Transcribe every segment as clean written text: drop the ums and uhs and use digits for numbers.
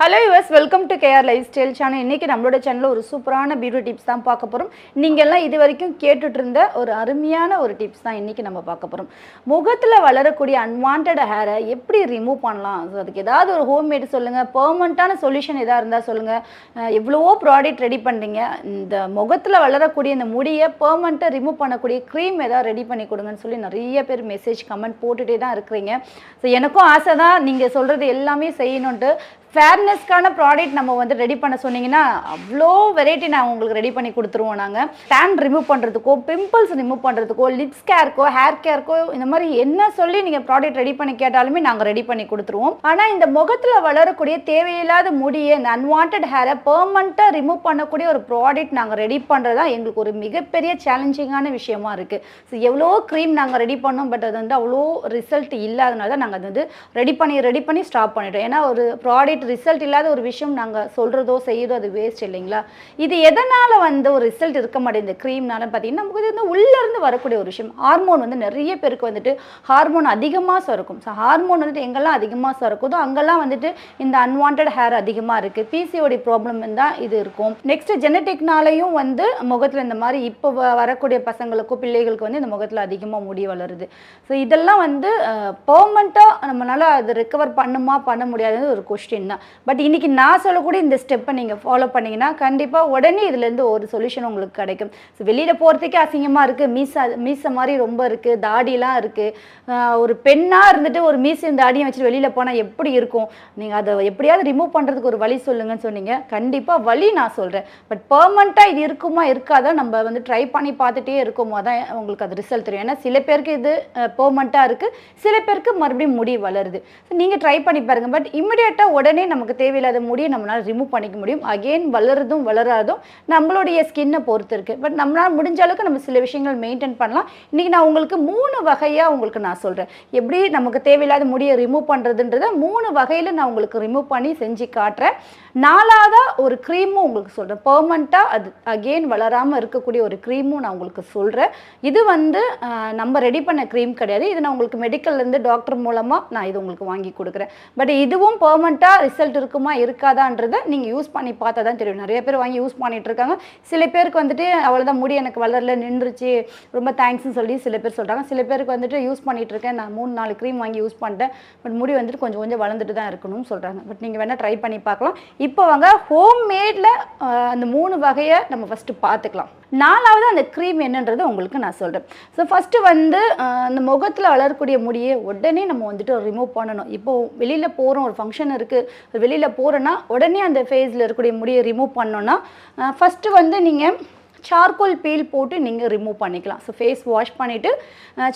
Hello viewers, welcome to KR Lifestyle channel. இன்னைக்கு நம்மளோட சேனல்ல ஒரு சூப்பரான பியூட்டி டிப்ஸ் தான் பார்க்க போறோம். நீங்க எல்லாம் இதுவரைக்கும் கேட்டுட்டு இருந்த ஒரு அருமையான ஒரு டிப்ஸ் தான் இன்னைக்கு நம்ம பார்க்க போறோம். முகத்துல வளரக்கூடிய unwanted hair எப்படி ரிமூவ் பண்ணலாம்? அதுக்கு ஏதாவது ஒரு ஹோம் மேட் சொல்லுங்க. பெர்மனன்ட்டான சொல்யூஷன் ஏதா இருந்தா சொல்லுங்க. எவ்வளவோ ப்ராடக்ட் ரெடி பண்றீங்க. இந்த முகத்துல வளரக்கூடிய இந்த முடியை பெர்மனன்ட்டா ரிமூவ் பண்ணக்கூடிய க்ரீம் ஏதா ரெடி பண்ணி கொடுங்கன்னு சொல்லி நிறைய பேர் மெசேஜ் கமெண்ட் போட்டுட்டே தான் இருக்கீங்க. சோ எனக்கும் ஆசை தான் நீங்க சொல்றது எல்லாமே செய்யணும்னு. ஃபேர்னஸ்க்கான ப்ராடக்ட் நம்ம வந்து ரெடி பண்ண சொன்னீங்கன்னா அவ்வளோ வெரைட்டி நான் உங்களுக்கு ரெடி பண்ணி கொடுத்துருவோம். நாங்கள் டேன் ரிமூவ் பண்ணுறதுக்கோ பிம்பிள்ஸ் ரிமூவ் பண்ணுறதுக்கோ லிப்ஸ் கேருக்கோ ஹேர் கேருக்கோ இந்த மாதிரி என்ன சொல்லி நீங்கள் ப்ராடக்ட் ரெடி பண்ணி கேட்டாலுமே நாங்கள் ரெடி பண்ணி கொடுத்துருவோம். ஆனால் இந்த முகத்தில் வளரக்கூடிய தேவையில்லாத முடியை இந்த அன்வான்ட் ஹேரை பெர்மனண்ட்டாக ரிமூவ் பண்ணக்கூடிய ஒரு ப்ராடக்ட் நாங்கள் ரெடி பண்ணுறது தான் எங்களுக்கு ஒரு மிகப்பெரிய சேலஞ்சிங்கான விஷயமா இருக்குது. ஸோ எவ்வளோ க்ரீம் நாங்கள் ரெடி பண்ணோம், பட் அது வந்து அவ்வளோ ரிசல்ட் இல்லாதனால தான் நாங்கள் அது வந்து ரெடி பண்ணி ஸ்டாப் பண்ணிட்டோம். ஏன்னா ஒரு ப்ராடக்ட் ரிசல்ட் இல்லாத ஒரு விஷயம் நாங்கள் சொல்கிறதோ செய்யறதோ அது வேஸ்ட் இல்லைங்களா? இது எதனால் வந்து ஒரு ரிசல்ட் இருக்க மாட்டேங்குது க்ரீம்னால பார்த்தீங்கன்னா, நமக்கு வந்து உள்ளேருந்து வரக்கூடிய ஒரு விஷயம். ஹார்மோன் வந்து நிறைய பேருக்கு வந்துட்டு ஹார்மோன் அதிகமாக சுரக்கும். ஸோ ஹார்மோன் வந்துட்டு எங்கெல்லாம் அதிகமாக சுரக்குதோ அங்கெல்லாம் வந்துட்டு இந்த அன்வான்ட் ஹேர் அதிகமாக இருக்குது. பிசிஓடி ப்ராப்ளம் தான் இது இருக்கும். நெக்ஸ்ட் ஜெனட்டிக்னாலையும் வந்து முகத்தில் இந்த மாதிரி இப்போ வரக்கூடிய பசங்களுக்கோ பிள்ளைகளுக்கு வந்து இந்த முகத்தில் அதிகமாக முடி வளருது. ஸோ இதெல்லாம் வந்து பெர்மனண்ட்டாக நம்மளால் அது ரெக்கவர் பண்ண முடியாதுன்னு ஒரு கொஸ்டின். பட் இன்னைக்கு நான் சொல்லக்கூடிய இந்த ஸ்டெப்பை நீங்கள் ஃபாலோ பண்ணீங்கன்னா கண்டிப்பாக உடனே இதுலேருந்து ஒரு சொல்யூஷன் உங்களுக்கு கிடைக்கும். ஸோ வெளியில் போகிறதுக்கே அசிங்கமாக இருக்குது, மீசை மாதிரி ரொம்ப இருக்குது, தாடியெலாம் இருக்குது. ஒரு பெண்ணாக இருந்துட்டு ஒரு மீசையும் தாடியும் வச்சுட்டு வெளியில் போனால் எப்படி இருக்கும்? நீங்கள் அதை எப்படியாவது ரிமூவ் பண்ணுறதுக்கு ஒரு வழி சொல்லுங்கன்னு சொன்னீங்க. கண்டிப்பாக வழி நான் சொல்கிறேன். பட் பெர்மனண்ட்டாக இது இருக்குமா இருக்காதா நம்ம வந்து ட்ரை பண்ணி பார்த்துட்டே இருக்குமோ தான் உங்களுக்கு அது ரிசல்ட் தெரியும். ஏன்னா சில பேருக்கு இது பெர்மனண்ட்டாக இருக்குது, சில பேருக்கு மறுபடியும் முடி வளருது. ஸோ நீங்கள் ட்ரை பண்ணி பாருங்கள். பட் இமிடியேட்டாக உடனே நமக்கு தேவையில்லாத முடியை நம்மளால் ரிமூவ் பண்ணிக்க முடியும். அகெயின் வளருதும் வளராதும் நம்மளுடைய ஸ்கின்னை பொறுத்து இருக்குது. பட் நம்மளால் முடிஞ்ச அளவுக்கு நம்ம சில விஷயங்கள் மெயின்டைன் பண்ணலாம். இன்றைக்கி நான் உங்களுக்கு 3 வகையாக உங்களுக்கு நான் சொல்கிறேன். எப்படி நமக்கு தேவையில்லாத முடியை ரிமூவ் பண்ணுறதுன்றத 3 வகையில் நான் உங்களுக்கு ரிமூவ் பண்ணி செஞ்சு காட்டுறேன். 4ஆவதாக ஒரு க்ரீமும் உங்களுக்கு சொல்கிறேன். பெர்மனண்ட்டாக அது அகெயின் வளராமல் இருக்கக்கூடிய ஒரு க்ரீமும் நான் உங்களுக்கு சொல்கிறேன். இது வந்து நம்ம ரெடி பண்ண க்ரீம் கிடையாது. இது நான் உங்களுக்கு மெடிக்கல்லேருந்து டாக்டர் மூலமாக நான் இது உங்களுக்கு வாங்கி கொடுக்குறேன். பட் இதுவும் பெர்மனண்ட்டாக ரிசல்ட் இருக்குமா இருக்காதான்றதை நீங்கள் யூஸ் பண்ணி பார்த்தா தான் தெரியும். நிறைய பேர் வாங்கி யூஸ் பண்ணிட்டு இருக்காங்க. சில பேருக்கு வந்துட்டு அவ்வளோதான் முடி எனக்கு வளரல நின்றுச்சு ரொம்ப தேங்க்ஸ்ன்னு சொல்லி சில பேர் சொல்கிறாங்க. சில பேருக்கு வந்துட்டு யூஸ் பண்ணிட்டு இருக்கேன், நான் 3-4 க்ரீம் வாங்கி யூஸ் பண்ணிட்டேன், பட் முடி வந்துட்டு கொஞ்சம் கொஞ்சம் வளர்ந்துட்டு தான் இருக்கணும்னு சொல்கிறாங்க. பட் நீங்கள் வேணால் ட்ரை பண்ணி பார்க்கலாம். இப்போ வாங்க ஹோம் மேடில் அந்த 3 வகையை நம்ம ஃபஸ்ட்டு பார்த்துக்கலாம். 4ஆவது அந்த க்ரீம் என்னன்றது உங்களுக்கு நான் சொல்கிறேன். ஸோ ஃபஸ்ட்டு வந்து அந்த முகத்தில் வளரக்கூடிய முடியை உடனே நம்ம வந்துட்டு ரிமூவ் பண்ணணும். இப்போது வெளியில் போகிறோம், ஒரு ஃபங்க்ஷன் இருக்குது, வெளியில் போகிறோன்னா உடனே அந்த ஃபேஸில் இருக்கக்கூடிய முடியை ரிமூவ் பண்ணோன்னா ஃபஸ்ட்டு வந்து நீங்கள் சார்கோல் பீல் போட்டு நீங்கள் ரிமூவ் பண்ணிக்கலாம். ஸோ ஃபேஸ் வாஷ் பண்ணிவிட்டு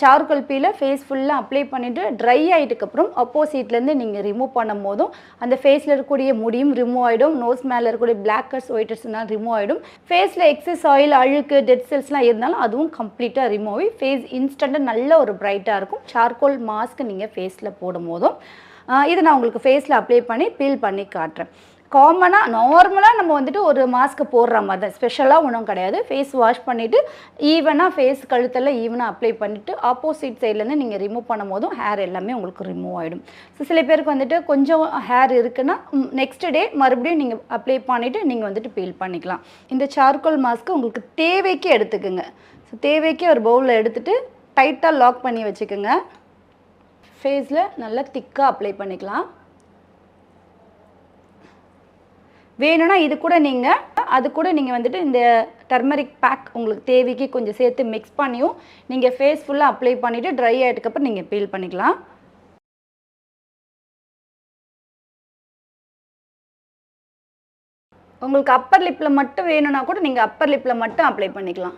சார்கோல் பீலை ஃபேஸ் ஃபுல்லாக அப்ளை பண்ணிவிட்டு ட்ரை ஆகிட்டுக்கப்புறம் அப்போசிட்லேருந்து நீங்கள் ரிமூவ் பண்ணும் போதும் அந்த ஃபேஸில் இருக்கக்கூடிய முடியும் ரிமூவ் ஆகிடும். நோஸ் மேலே இருக்கக்கூடிய பிளாக் ஹெட்ஸ் ஒயிட் ஹெட்ஸ்னால் ரிமூவ் ஆகிடும். ஃபேஸில் எக்ஸஸ் ஆயில் அழுக்கு டெட் செல்ஸ்லாம் இருந்தாலும் அதுவும் கம்ப்ளீட்டாக ரிமூவ் ஆகி ஃபேஸ் இன்ஸ்டண்ட்டாக நல்ல ஒரு பிரைட்டாக இருக்கும். சார்கோல் மாஸ்க் நீங்கள் ஃபேஸில் போடும் போதும் இது நான் உங்களுக்கு ஃபேஸில் அப்ளை பண்ணி பீல் பண்ணி காட்டுறேன். நார்மலாக நம்ம வந்துட்டு ஒரு மாஸ்க்கு போடுற மாதிரி தான், ஸ்பெஷலாக ஒன்றும் கிடையாது. ஃபேஸ் வாஷ் பண்ணிவிட்டு ஈவனாக ஃபேஸ் கழுத்தெல்லாம் ஈவனாக அப்ளை பண்ணிவிட்டு ஆப்போசிட் சைட்லேருந்து நீங்கள் ரிமூவ் பண்ணும் போதும் ஹேர் எல்லாமே உங்களுக்கு ரிமூவ் ஆகிடும். ஸோ சில பேருக்கு வந்துட்டு கொஞ்சம் ஹேர் இருக்குன்னா நெக்ஸ்ட் டே மறுபடியும் நீங்கள் அப்ளை பண்ணிவிட்டு நீங்கள் வந்துட்டு பீல் பண்ணிக்கலாம். இந்த சார்கோல் மாஸ்க்கு உங்களுக்கு தேவைக்கு எடுத்துக்குங்க. ஸோ தேவைக்கு ஒரு பவுலில் எடுத்துகிட்டு டைட்டாக லாக் பண்ணி வச்சுக்கோங்க. ஃபேஸில் நல்லா திக்காக அப்ளை பண்ணிக்கலாம். வேணும்னா அது கூட நீங்கள் வந்துட்டு இந்த டர்மரிக் பேக் உங்களுக்கு தேவைக்கு கொஞ்சம் சேர்த்து மிக்ஸ் பண்ணியும் நீங்கள் ஃபேஸ் ஃபுல்லாக அப்ளை பண்ணிவிட்டு ட்ரை ஆகிட்டுக்கப்புறம் நீங்கள் பீல் பண்ணிக்கலாம். உங்களுக்கு அப்பர் லிப்பில் மட்டும் வேணும்னா கூட நீங்கள் அப்பர் லிப்பில் மட்டும் அப்ளை பண்ணிக்கலாம்.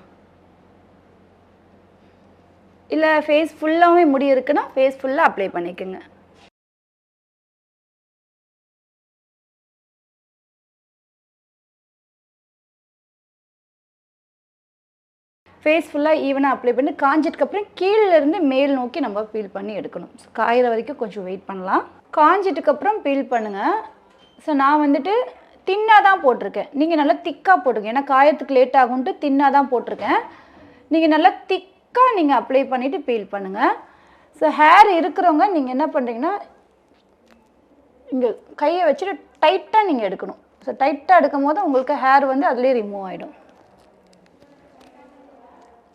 இல்லை ஃபேஸ் ஃபுல்லாகவே முடி இருக்குன்னா ஃபேஸ் ஃபுல்லாக அப்ளை பண்ணிக்கோங்க. ஃபேஸ் ஃபுல்லாக ஈவனாக அப்ளை பண்ணி காஞ்சிட்டுக்கப்புறம் கீழேருந்து மேல் நோக்கி நம்ம பீல் பண்ணி எடுக்கணும். ஸோ காயிற வரைக்கும் கொஞ்சம் வெயிட் பண்ணலாம். காஞ்சிட்டுக்கப்புறம் பீல் பண்ணுங்கள். ஸோ நான் வந்துட்டு தின்னாக தான் போட்டிருக்கேன். நீங்கள் நல்லா திக்காக போட்டுருங்க. ஏன்னா காயத்துக்கு லேட் ஆகும்ட்டு தின்னாக தான் போட்டிருக்கேன். நீங்கள் நல்லா திக்காக நீங்கள் அப்ளை பண்ணிவிட்டு பீல் பண்ணுங்கள். ஸோ ஹேர் இருக்கிறவங்க நீங்கள் என்ன பண்ணுறீங்கன்னா இங்கே கையை வச்சுட்டு டைட்டாக நீங்கள் எடுக்கணும். ஸோ டைட்டாக எடுக்கும் போது உங்களுக்கு ஹேர் வந்து அதுலேயே ரிமூவ் ஆகிடும்.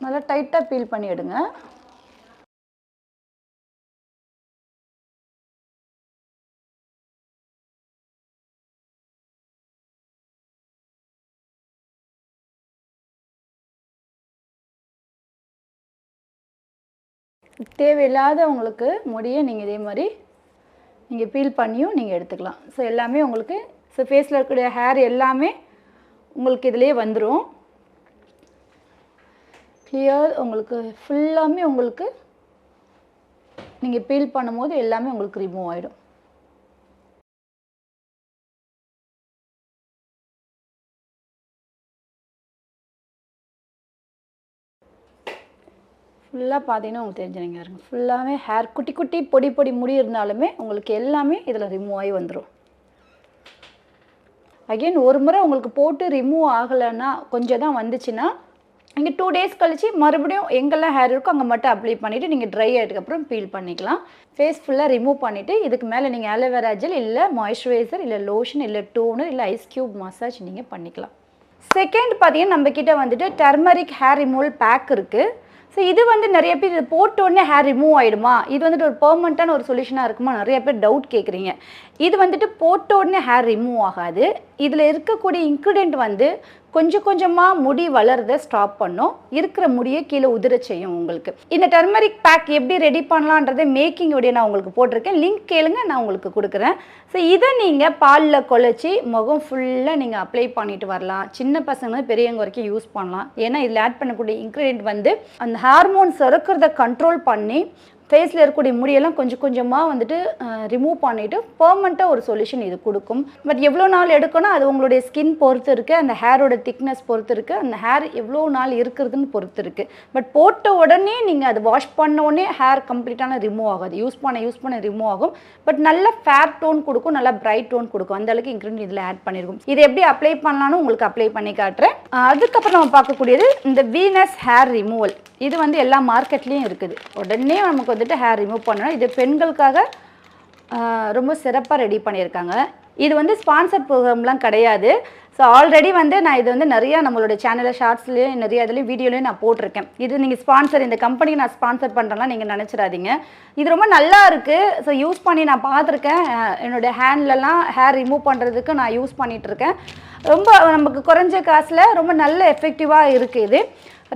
நல்லா டைட்டாக பீல் பண்ணி எடுங்க. தேவையில்லாத உங்களுக்கு முடியை நீங்கள் இதே மாதிரி நீங்கள் பீல் பண்ணியும் நீங்கள் எடுத்துக்கலாம். ஸோ எல்லாமே உங்களுக்கு ஃபேஸில் இருக்கக்கூடிய ஹேர் எல்லாமே உங்களுக்கு இதிலே வந்துடும். கிளியர் உங்களுக்கு ஃபுல்லாமே உங்களுக்கு நீங்கள் பீல் பண்ணும்போது எல்லாமே உங்களுக்கு ரிமூவ் ஆகிடும். ஃபுல்லாக பார்த்தீங்கன்னா உங்களுக்கு தெரிஞ்சுருங்க இருங்க. ஃபுல்லாகவே ஹேர் குட்டி குட்டி பொடி பொடி முடி இருந்தாலுமே உங்களுக்கு எல்லாமே இதில் ரிமூவ் ஆகி வந்துடும். அகெயின் ஒரு முறை உங்களுக்கு போட்டு ரிமூவ் ஆகலைன்னா கொஞ்சம் தான் வந்துச்சுன்னா நீங்கள் 2 days கழிச்சு மறுபடியும் எங்கெல்லாம் ஹேர் இருக்கோ அங்கே மட்டும் அப்ளை பண்ணிவிட்டு நீங்கள் ட்ரை ஆகிட்டுக்கப்புறம் பீல் பண்ணிக்கலாம். ஃபேஸ் ஃபுல்லாக ரிமூவ் பண்ணிவிட்டு இதுக்கு மேலே நீங்கள் ஆலோவேரா ஜெல் இல்லை மாய்ஸ்சரைசர் இல்லை லோஷன் இல்லை டோனர் இல்லை ஐஸ் க்யூப் மசாஜ் நீங்கள் பண்ணிக்கலாம். செகண்ட் பார்த்தீங்கன்னா நம்மக்கிட்ட வந்துட்டு டர்மரிக் ஹேர் ரிமூவல் பேக் இருக்குது. ஸோ இது வந்து நிறைய பேர் இது போட்ட உடனே ஹேர் ரிமூவ் ஆகிடுமா, இது வந்துட்டு ஒரு பெர்மனண்ட்டான ஒரு சொல்யூஷனாக இருக்குமா நிறைய பேர் டவுட் கேட்குறீங்க. இது வந்துட்டு போட்ட உடனே ஹேர் ரிமூவ் ஆகாது. இதில் இருக்கக்கூடிய இன்க்ரீடியன்ட் வந்து கொஞ்சம் கொஞ்சமாக முடி வளர்றதை ஸ்டாப் பண்ணும், இருக்கிற முடியை கீழே உதிர செய்யும். உங்களுக்கு இந்த டர்மரிக் பேக் எப்படி ரெடி பண்ணலான்றதை மேக்கிங் வீடியோ நான் உங்களுக்கு போட்டிருக்கேன், லிங்க் கேளுங்க, நான் உங்களுக்கு கொடுக்குறேன். ஸோ இதை நீங்கள் பாலில் குழச்சி முகம் ஃபுல்லாக நீங்கள் அப்ளை பண்ணிட்டு வரலாம். சின்ன பசங்க பெரியவங்க வரைக்கும் யூஸ் பண்ணலாம். ஏன்னா இதில் ஆட் பண்ணக்கூடிய இன்க்ரீடியன்ட் வந்து அந்த ஹார்மோன்ஸ் சுரக்கிறத கண்ட்ரோல் பண்ணி ஃபேஸில் இருக்கக்கூடிய முடியெல்லாம் கொஞ்சம் கொஞ்சமாக வந்துட்டு ரிமூவ் பண்ணிவிட்டு பெர்மனண்ட்டாக ஒரு சொல்யூஷன் இது கொடுக்கும். பட் எவ்வளோ நாள் எடுக்கணும் அது உங்களுடைய ஸ்கின் பொறுத்து இருக்குது, அந்த ஹேரோட திக்னஸ் பொறுத்து இருக்குது, அந்த ஹேர் எவ்வளோ நாள் இருக்கிறதுன்னு பொறுத்து இருக்குது. பட் போட்ட உடனே நீங்கள் அது வாஷ் பண்ண உடனே ஹேர் கம்ப்ளீட்டான ரிமூவ் ஆகாது. யூஸ் பண்ண ரிமூவ் ஆகும். பட் நல்ல ஃபேர் டோன் கொடுக்கும், நல்லா பிரைட் டோன் கொடுக்கும். அந்தளவுக்கு இன்க்ரீடியன்ட் இதில் ஆட் பண்ணியிருக்கும். இது எப்படி அப்ளை பண்ணலான்னு உங்களுக்கு அப்ளை பண்ணி காட்டுறேன். அதுக்கப்புறம் நம்ம பார்க்கக்கூடியது இந்த வீனஸ் ஹேர் ரிமூவல். இது வந்து எல்லா மார்க்கெட்லேயும் இருக்குது. உடனே நமக்கு வந்துட்டு ஹேர் ரிமூவ் பண்ணணும். இது பெண்களுக்காக ரொம்ப சிறப்பாக ரெடி பண்ணியிருக்காங்க. இது வந்து ஸ்பான்சர் ப்ரோக்ராம்லாம் கிடையாது. ஸோ ஆல்ரெடி வந்து நான் இது வந்து நிறையா நம்மளோட சேனலில் ஷார்ட்ஸ்லேயும் நிறைய இதுலேயும் வீடியோலையும் நான் போட்டிருக்கேன். இது நீங்கள் ஸ்பான்சர் இந்த கம்பெனிக்கு நான் ஸ்பான்சர் பண்ணுறேன்னா நீங்கள் நினச்சிடாதீங்க. இது ரொம்ப நல்லா இருக்குது. ஸோ யூஸ் பண்ணி நான் பார்த்துருக்கேன். என்னோடய ஹேண்ட்லலாம் ஹேர் ரிமூவ் பண்ணுறதுக்கு நான் யூஸ் பண்ணிகிட்ருக்கேன். ரொம்ப நமக்கு குறைஞ்ச காசில் ரொம்ப நல்ல எஃபெக்டிவாக இருக்குது. இது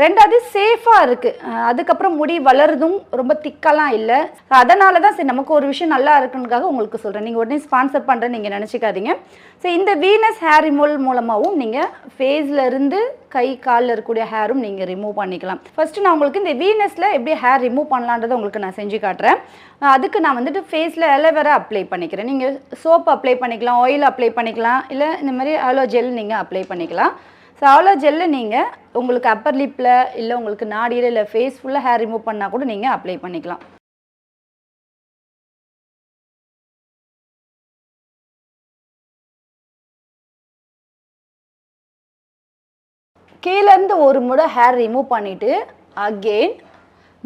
ரெண்டாவது சேஃபாக இருக்குது. அதுக்கப்புறம் முடி வளருதும் ரொம்ப திக்கெல்லாம் இல்லை. அதனால தான் சரி நமக்கு ஒரு விஷயம் நல்லா இருக்குன்றதுக்காக உங்களுக்கு சொல்கிறேன். நீங்கள் உடனே ஸ்பான்சர் பண்ணுறேன்னு நீங்கள் நினச்சிக்காதீங்க. ஸோ இந்த வீனஸ் ஹேர் ரிமூவல் மூலமாகவும் நீங்கள் ஃபேஸில் இருந்து கை காலில் இருக்கக்கூடிய ஹேரும் நீங்கள் ரிமூவ் பண்ணிக்கலாம். ஃபஸ்ட்டு நான் உங்களுக்கு இந்த வீனஸில் எப்படி ஹேர் ரிமூவ் பண்ணலான்றதை உங்களுக்கு நான் செஞ்சு காட்டுறேன். அதுக்கு நான் வந்துட்டு ஃபேஸில் ஆலோவேரா அப்ளை பண்ணிக்கிறேன். நீங்கள் சோப் அப்ளை பண்ணிக்கலாம், ஆயில் அப்ளை பண்ணிக்கலாம், இல்லை இந்த மாதிரி ஆலோ ஜெல் நீங்கள் அப்ளை பண்ணிக்கலாம். ஸோ ஆலோ ஜெல்லு நீங்கள் உங்களுக்கு அப்பர் லிப்பில் இல்லை உங்களுக்கு நாடியில் இல்லை ஃபேஸ் ஃபுல்லாக ஹேர் ரிமூவ் பண்ணால் கூட நீங்கள் அப்ளை பண்ணிக்கலாம். கீழேருந்து ஒரு முறை ஹேர் ரிமூவ் பண்ணிவிட்டு அகெயின்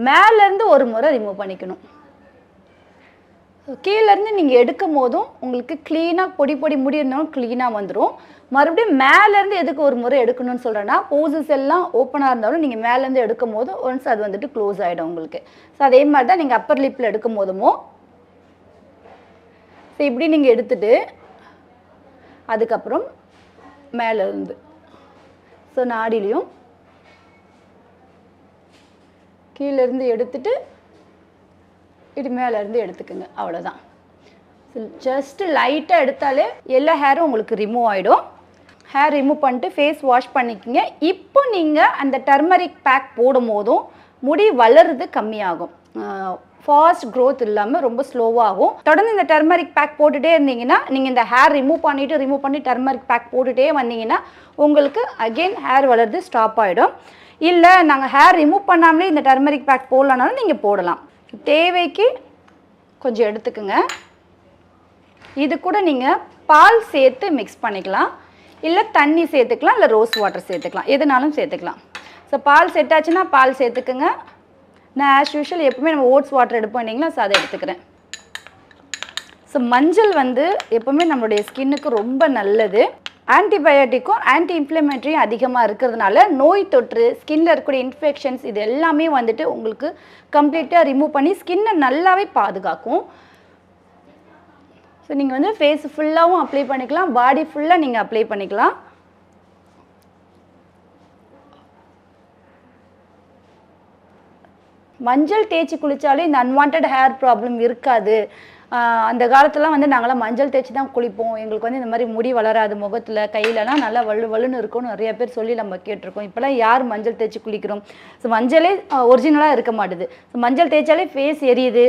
மேலேருந்து ஒரு முறை ரிமூவ் பண்ணிக்கணும். கீழேருந்து நீங்கள் எடுக்கும் போதும் உங்களுக்கு க்ளீனாக பொடி பொடி முடி இருந்தாலும் க்ளீனாக வந்துடும். மறுபடியும் மேலேருந்து எதுக்கு ஒரு முறை எடுக்கணும்னு சொல்கிறேன்னா போசஸ் எல்லாம் ஓப்பனாக இருந்தாலும் நீங்கள் மேலேருந்து எடுக்கும் போது ஒன்ஸ் அது வந்துட்டு க்ளோஸ் ஆகிடும் உங்களுக்கு. ஸோ அதே மாதிரி தான் நீங்கள் அப்பர் லிப்பில் எடுக்கும் போதுமோ ஸோ இப்படி நீங்கள் எடுத்துகிட்டு அதுக்கப்புறம் மேலேருந்து ஸோ நாடிலையும் கீழேருந்து எடுத்துட்டு இது மேலேருந்து எடுத்துக்கோங்க. அவ்வளோதான். ஸோ ஜஸ்ட்டு லைட்டாக எடுத்தாலே எல்லா ஹேரும் உங்களுக்கு ரிமூவ் ஆகிடும். ஹேர் ரிமூவ் பண்ணிட்டு ஃபேஸ் வாஷ் பண்ணிக்கோங்க. இப்போ நீங்கள் அந்த டர்மரிக் பேக் போடும் போதும் முடி வளருது கம்மியாகும். ஃபாஸ்ட் க்ரோத் இல்லாமல் ரொம்ப ஸ்லோவாகும். தொடர்ந்து இந்த டர்மரிக் பேக் போட்டுகிட்டே இருந்தீங்கன்னா நீங்கள் இந்த ஹேர் ரிமூவ் பண்ணி டர்மரிக் பேக் போட்டுகிட்டே வந்தீங்கன்னா உங்களுக்கு அகெயின் ஹேர் வளருது ஸ்டாப் ஆகிடும். இல்லை நாங்கள் ஹேர் ரிமூவ் பண்ணாமலே இந்த டர்மரிக் பேக் போடலானாலும் நீங்கள் போடலாம். தேவைக்கு கொஞ்சம் எடுத்துக்கோங்க. இது கூட நீங்கள் பால் சேர்த்து மிக்ஸ் பண்ணிக்கலாம், இல்லை தண்ணி சேர்த்துக்கலாம், இல்லை ரோஸ் வாட்டர் சேர்த்துக்கலாம், எதுனாலும் சேர்த்துக்கலாம். ஸோ பால் செட்டாச்சுன்னா பால் சேர்த்துக்குங்க. நான் ஆஸ் யூஷுவல் எப்பவுமே நம்ம ஓட்ஸ் வாட்டர் எடுப்போம் இல்லைங்களா, ஸோ அதை எடுத்துக்கிறேன். ஸோ மஞ்சள் வந்து எப்பவுமே நம்மளுடைய ஸ்கின்னுக்கு ரொம்ப நல்லது. ஆன்டிபயோட்டிக்கும் ஆன்டி இன்ஃப்ளமேட்டரியும் அதிகமாக இருக்கிறதுனால நோய் தொற்று, ஸ்கின்னில் இருக்கக்கூடிய இன்ஃபெக்ஷன்ஸ் இது எல்லாமே வந்துட்டு உங்களுக்கு கம்ப்ளீட்டாக ரிமூவ் பண்ணி ஸ்கின்னை நல்லாவே பாதுகாக்கும். ஸோ நீங்கள் வந்து ஃபேஸ் ஃபுல்லாகவும் அப்ளை பண்ணிக்கலாம், பாடி ஃபுல்லாக நீங்கள் அப்ளை பண்ணிக்கலாம். மஞ்சள் தேய்ச்சி குளித்தாலே இந்த அன்வான்ட் ஹேர் ப்ராப்ளம் இருக்காது. அந்த காலத்துலாம் வந்து நாங்களாம் மஞ்சள் தேய்ச்சி தான் குளிப்போம், எங்களுக்கு வந்து இந்த மாதிரி முடி வளராது, முகத்தில் கையிலலாம் நல்லா வலுன்னு இருக்கும்னு நிறைய பேர் சொல்லி நம்ம கேட்டிருக்கோம். இப்போலாம் யார் மஞ்சள் தேய்ச்சி குளிக்கிறோம்? ஸோ மஞ்சளே ஒரிஜினலாக இருக்க மாட்டுது. ஸோ மஞ்சள் தேய்ச்சாலே ஃபேஸ் எரியுது,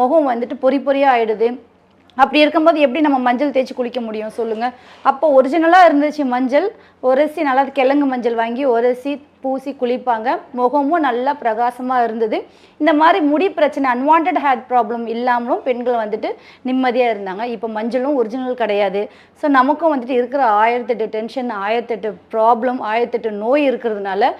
முகம் வந்துட்டு பொறியாக ஆகிடுது. அப்படி இருக்கும்போது எப்படி நம்ம மஞ்சள் தேய்ச்சி குளிக்க முடியும் சொல்லுங்கள்? அப்போ ஒரிஜினலாக இருந்துச்சு மஞ்சள், உரசி நல்லா கிழங்கு மஞ்சள் வாங்கி உரசி பூசி குளிப்பாங்க, முகமும் நல்லா பிரகாசமாக இருந்தது. இந்த மாதிரி முடி பிரச்சனை அன்வான்ட் ஹேர் ப்ராப்ளம் இல்லாமலும் பெண்கள் வந்துட்டு நிம்மதியாக இருந்தாங்க. இப்போ மஞ்சளும் ஒரிஜினல் கிடையாது. ஸோ நமக்கும் வந்துட்டு இருக்கிற 1008 டென்ஷன், 1008 ப்ராப்ளம், 1008 நோய் இருக்கிறதுனால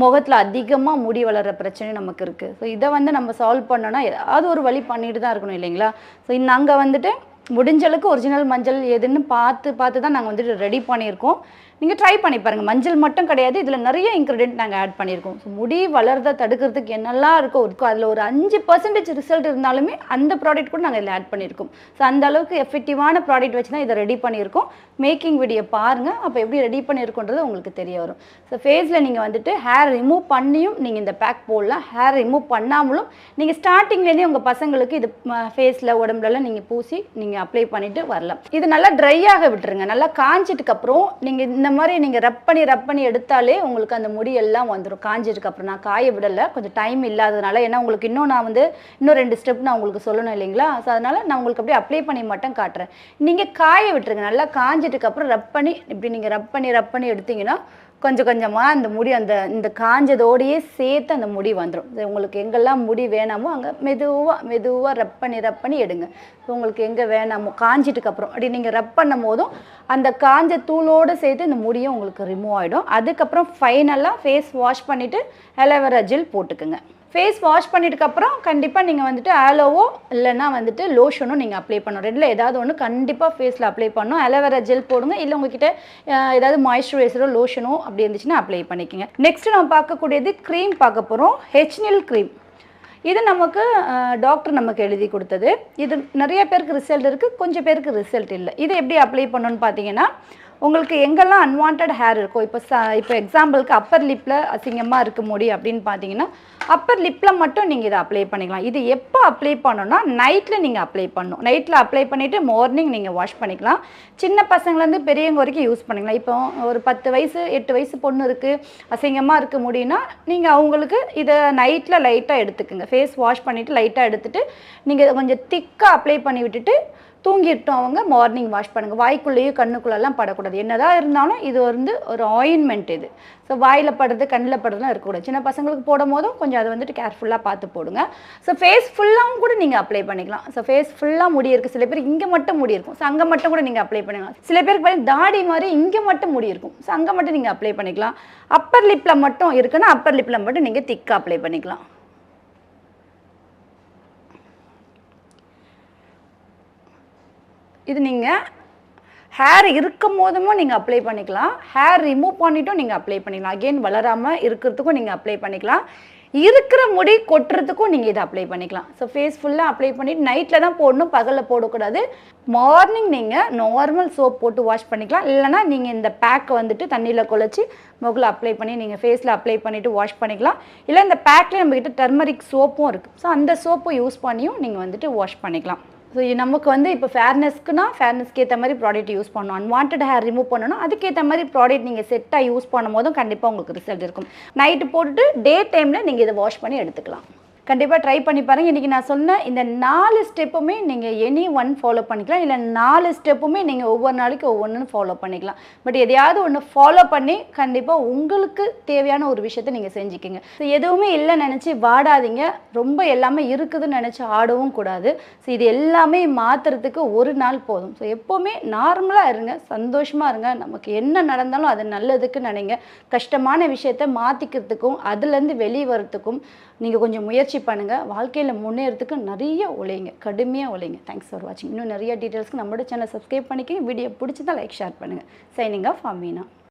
முகத்தில் அதிகமாக முடி வளர்கிற பிரச்சனை நமக்கு இருக்குது. ஸோ இதை வந்து நம்ம சால்வ் பண்ணோன்னா ஏதாவது ஒரு வழி பண்ணிட்டு தான் இருக்கணும் இல்லைங்களா? ஸோ நாங்கள் வந்துட்டு முடிஞ்சளவுக்கு ஒரிஜினல் மஞ்சள் எதுன்னு பார்த்து தான் நாங்கள் வந்துட்டு ரெடி பண்ணியிருக்கோம். நீங்கள் ட்ரை பண்ணி பாருங்கள். மஞ்சள் மட்டும் கிடையாது, இதில் நிறைய இன்க்ரீடியன்ட் நாங்கள் ஆட் பண்ணியிருக்கோம். ஸோ முடி வளர்றதை தடுக்கிறதுக்கு என்னெல்லாம் இருக்கோ அதில் ஒரு 5% ரிசல்ட் இருந்தாலுமே அந்த ப்ராடக்ட் கூட நாங்கள் இதில் ஆட் பண்ணியிருக்கோம். ஸோ அந்த அளவுக்கு எஃபெக்டிவான ப்ராடக்ட் வச்சு தான் இதை ரெடி பண்ணியிருக்கோம். மேக்கிங் வீடியோ பாருங்கள், அப்போ எப்படி ரெடி பண்ணியிருக்கோன்றது உங்களுக்கு தெரிய வரும். ஸோ ஃபேஸில் நீங்கள் வந்துட்டு ஹேர் ரிமூவ் பண்ணியும் நீங்கள் இந்த பேக் போடலாம், ஹேர் ரிமூவ் பண்ணாமலும் நீங்கள் ஸ்டார்டிங்லேருந்தே உங்கள் பசங்களுக்கு இது ஃபேஸில் உடம்புலலாம் நீங்கள் பூசி நீங்கள் அப்ளை பண்ணிவிட்டு வரலாம். இது நல்லா ட்ரையாக விட்டுருங்க. நல்லா காய்ஞ்சதுக்கப்புறம் நீங்கள் இந்த மாதிரி நீங்கள் ரப் பண்ணி எடுத்தாலே உங்களுக்கு அந்த முடி எல்லாம் வந்துடும். காஞ்சதுக்கப்புறம் நான் காய விடலை, கொஞ்சம் டைம் இல்லாததுனால. ஏன்னா உங்களுக்கு இன்னும் 2 ஸ்டெப் நான் உங்களுக்கு சொல்லணும் இல்லைங்களா? ஸோ அதனால் நான் உங்களுக்கு அப்படியே அப்ளை பண்ணி மட்டும் காட்டுறேன். நீங்கள் காய விட்டுருங்க. நல்லா காஞ்சதுக்கப்புறம் ரப் பண்ணி இப்படி நீங்கள் ரப் பண்ணி எடுத்தீங்கன்னா கொஞ்சம் கொஞ்சமாக அந்த முடி இந்த காஞ்சதோடையே சேர்த்து அந்த முடி வந்துடும். உங்களுக்கு எங்கெல்லாம் முடி வேணாமோ அங்கே மெதுவாக ரப் பண்ணி எடுங்க. உங்களுக்கு எங்கே வேணாமோ காஞ்சிட்டுக்கப்புறம் அப்படி நீங்கள் ரப் பண்ணும் போதும் அந்த காஞ்ச தூளோடு சேர்த்து இந்த முடியும் உங்களுக்கு ரிமூவ் ஆகிடும். அதுக்கப்புறம் ஃபைனலாக ஃபேஸ் வாஷ் பண்ணிவிட்டு அலோவேரா ஜெல் போட்டுக்குங்க. ஃபேஸ் வாஷ் பண்ணிட்டுக்கப்புறம் கண்டிப்பாக நீங்கள் வந்துட்டு ஆலோவோ இல்லைன்னா வந்துட்டு லோஷனும் நீங்கள் அப்ளை பண்ணணும். ரெண்டில் ஏதாவது ஒன்று கண்டிப்பாக ஃபேஸில் அப்ளை பண்ணணும். அலோவேரா ஜெல் போடுங்க, இல்லை உங்ககிட்ட ஏதாவது மாய்ஸ்சரைசரோ லோஷனோ அப்படி இருந்துச்சுன்னா அப்ளை பண்ணிக்கோங்க. நெக்ஸ்ட்டு நம்ம பார்க்கக்கூடியது க்ரீம் பார்க்க போகிறோம். ஹெச்னில் க்ரீம். இது நமக்கு டாக்டர் நமக்கு எழுதி கொடுத்தது. இது நிறைய பேருக்கு ரிசல்ட் இருக்குது, கொஞ்சம் பேருக்கு ரிசல்ட் இல்லை. இது எப்படி அப்ளை பண்ணணும்னு பார்த்தீங்கன்னா, உங்களுக்கு எங்கெல்லாம் அன்வான்ட் ஹேர் இருக்கோ, இப்போ எக்ஸாம்பிளுக்கு அப்பர் லிப்பில் அசிங்கமாக இருக்க முடி அப்படின்னு பார்த்தீங்கன்னா அப்பர் லிப்பில் மட்டும் நீங்கள் இதை அப்ளை பண்ணிக்கலாம். இது எப்போ அப்ளை பண்ணணும்னா நைட்டில் நீங்கள் அப்ளை பண்ணணும். நைட்டில் அப்ளை பண்ணிவிட்டு மார்னிங் நீங்கள் வாஷ் பண்ணிக்கலாம். சின்ன பசங்கள்லேருந்து பெரியவங்க வரைக்கும் யூஸ் பண்ணிக்கலாம். இப்போ ஒரு 10 வயசு 8 வயசு பொண்ணு இருக்குது, அசிங்கமாக இருக்க முடியும்னா நீங்கள் அவங்களுக்கு இதை நைட்டில் லைட்டாக எடுத்துக்குங்க. ஃபேஸ் வாஷ் பண்ணிவிட்டு லைட்டாக எடுத்துகிட்டு நீங்கள் கொஞ்சம் திக்காக அப்ளை பண்ணி விட்டுட்டு தூங்கிட்டோம் அவங்க மார்னிங் வாஷ் பண்ணுங்கள். வாய்க்குள்ளேயும் கண்ணுக்குள்ளெல்லாம் படக்கூடாது. என்னதான் இருந்தாலும் இது வந்து ஒரு ஆயின்மெண்ட் இது. ஸோ வாயில் படுறது கண்ணில் படுறதுலாம் இருக்கக்கூடாது. சின்ன பசங்களுக்கு போடும் போதும் கொஞ்சம் அதை வந்துட்டு கேர்ஃபுல்லாக பார்த்து போடுங்க. ஸோ ஃபேஸ் ஃபுல்லாகவும் கூட நீங்கள் அப்ளை பண்ணிக்கலாம். ஸோ ஃபேஸ் ஃபுல்லாக முடி இருக்குது, சில பேர் இங்கே மட்டும் முடி இருக்கும், ஸோ அங்கே மட்டும் கூட நீங்கள் அப்ளை பண்ணிக்கலாம். சில பேருக்கு பார்த்தீங்கன்னா தாடி மாதிரி இங்கே மட்டும் முடி இருக்கும், ஸோ அங்கே மட்டும் நீங்கள் அப்ளை பண்ணிக்கலாம். அப்பர் லிப்பில் மட்டும் இருக்குன்னா அப்பர் லிப்பில் மட்டும் நீங்கள் திக்காக அப்ளை பண்ணிக்கலாம். இது நீங்கள் ஹேர் இருக்கும் போதும் நீங்கள் அப்ளை பண்ணிக்கலாம், ஹேர் ரிமூவ் பண்ணிட்டும் நீங்கள் அப்ளை பண்ணிக்கலாம். அகெயின் வளராமல் இருக்கிறதுக்கும் நீங்கள் அப்ளை பண்ணிக்கலாம், இருக்கிற முடி கொட்டுறதுக்கும் நீங்கள் இதை அப்ளை பண்ணிக்கலாம். ஸோ ஃபேஸ் ஃபுல்லாக அப்ளை பண்ணிவிட்டு நைட்டில் தான் போடணும், பகலில் போடக்கூடாது. மார்னிங் நீங்கள் நார்மல் சோப் போட்டு வாஷ் பண்ணிக்கலாம். இல்லைனா நீங்கள் இந்த பேக்கை வந்துட்டு தண்ணியில் குழச்சி முகில் அப்ளை பண்ணி நீங்கள் ஃபேஸில் அப்ளை பண்ணிவிட்டு வாஷ் பண்ணிக்கலாம். இல்லை இந்த பேக்கில் நம்மக்கிட்ட டர்மரிக் சோப்பும் இருக்குது, ஸோ அந்த சோப்பை யூஸ் பண்ணியும் நீங்கள் வந்துட்டு வாஷ் பண்ணிக்கலாம். ஸோ நமக்கு வந்து இப்போ ஃபேர்னஸ்க்குனா ஃபேர்னஸ்க்கு ஏற்ற மாதிரி ப்ராடக்ட் யூஸ் பண்ணணும். அன்வான்ட் ஹேர் ரிமூவ் பண்ணணும், அதுக்கேற்ற மாதிரி ப்ராடக்ட் நீங்கள் செட்டாக யூஸ் பண்ணும் போதும் கண்டிப்பாக உங்களுக்கு ரிசல்ட் இருக்கும். நைட்டு போட்டுட்டு டே டைமில் நீங்கள் இதை வாஷ் பண்ணி எடுத்துக்கலாம். கண்டிப்பாக ட்ரை பண்ணி பாருங்கள். இன்றைக்கி நான் சொன்ன இந்த 4 ஸ்டெப்புமே நீங்கள் எனி ஒன் ஃபாலோ பண்ணிக்கலாம், இல்லை 4 ஸ்டெப்புமே நீங்கள் ஒவ்வொரு நாளைக்கு ஒவ்வொன்று ஃபாலோ பண்ணிக்கலாம். பட் எதையாவது ஒன்று ஃபாலோ பண்ணி கண்டிப்பாக உங்களுக்கு தேவையான ஒரு விஷயத்தை நீங்கள் செஞ்சுக்கிங்க. ஸோ எதுவுமே இல்லை நினச்சி வாடாதீங்க, ரொம்ப எல்லாமே இருக்குதுன்னு நினச்சி ஆடவும் கூடாது. ஸோ இது எல்லாமே மாற்றுறதுக்கு ஒரு நாள் போதும். ஸோ எப்போவுமே நார்மலாக இருங்க, சந்தோஷமாக இருங்க. நமக்கு என்ன நடந்தாலும் அது நல்லதுக்கு நினைங்க. கஷ்டமான விஷயத்தை மாற்றிக்கிறதுக்கும் அதுலேருந்து வெளியே வரத்துக்கும் நீங்கள் கொஞ்சம் முயற்சி பண்ணுங்கள். வாழ்க்கையில் முன்னேறதுக்கு நிறைய உழைங்க, கடுமையாக உழைங்க. தேங்க்ஸ் ஃபார் வாட்சிங். இன்னும் நிறைய டீட்டெயில்ஸ்க்கு நம்மளோட சேனல் சப்ஸ்கிரைப் பண்ணிக்கங்க. வீடியோ பிடிச்சதா லைக் ஷேர் பண்ணுங்கள். Signing off Amina.